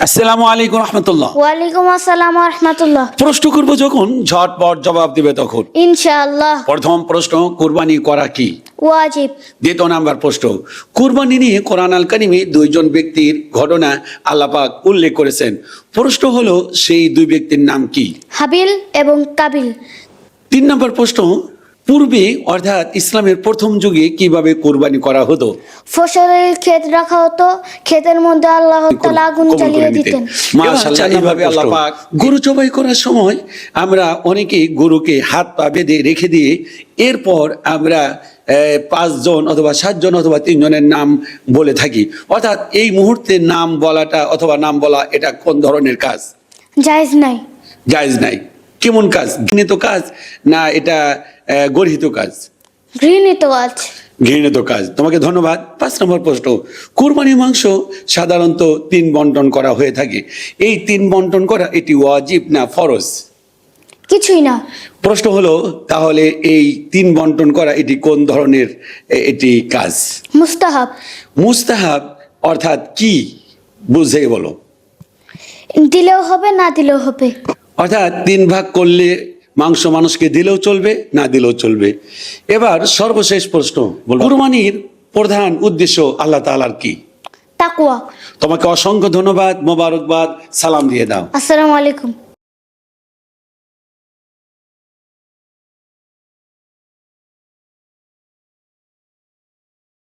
আসসালামু আলাইকুম রহমতুল্লাহ। ওয়ালাইকুম আসসালাম ওয়া রাহমাতুল্লাহ। প্রশ্ন করব যখন ঝটপট জবাব দিবে তখন। ইনশাআল্লাহ। প্রথম প্রশ্ন, কুরবানি করা কি? ওয়াজিব। দ্বিতীয় নাম্বার প্রশ্ন, কুরবানি নিয়ে কোরআন আল কারিমে দুইজন ব্যক্তির ঘটনা আল্লাহ পাক উল্লেখ করেছেন। প্রশ্ন হলো সেই দুই ব্যক্তির নাম কি? হাবিল এবং কাবিল। তিন নম্বর প্রশ্ন, পূর্বে অর্থাৎ ইসলামের প্রথম যুগে কিভাবে কুরবানি করা হতো? ফসলের ক্ষেত রাখা হতো, ক্ষেতের মধ্যে আল্লাহ তাআলা আগুন কবুল জ্বালিয়ে করে দিতেন। মাশাআল্লাহ, এইভাবে আল্লাহ পাক গরু জবাই করার সময় আমরা অনেকে গরুকে হাত পা বেঁধে রেখে দিয়ে এরপর আমরা 5 জন অথবা 7 জন অথবা 3 জনের নাম বলে থাকি। অর্থাৎ এই মুহূর্তে নাম বলাটা অথবা নাম বলা এটা কোন ধরনের কাজ? জায়েজ নাই। জায়েজ নাই। কেমন কাজ? ঘৃণিত কাজ না এটা গর্হিত কাজ? ঘৃণিত কাজ। ঘৃণিত কাজ। তোমাকে ধন্যবাদ। 5 নম্বর প্রশ্ন, কুরবানির মাংস সাধারণত 3 বন্টন করা হয়ে থাকে। এই 3 বন্টন করা এটি ওয়াজিব না ফরজ? কিছুই না। প্রশ্ন হলো তাহলে এই 3 বন্টন করা এটি কোন ধরনের এটি কাজ? মুস্তাহাব। মুস্তাহাব অর্থাৎ কি বুঝে বলো? দিলেও হবে, না দিলেও হবে। অর্থাৎ 3 ভাগ করলে মাংস মানুষকে দিলেও চলবে, না দিলেও চলবে। এবার সর্বশেষ প্রশ্ন, কুরবানির প্রধান উদ্দেশ্য আল্লাহ তাআলার কি? তাকওয়া। তোমাকে অসংখ্য ধন্যবাদ, মোবারকবাদ, সালাম দিয়ে দাও। আসসালামু আলাইকুম।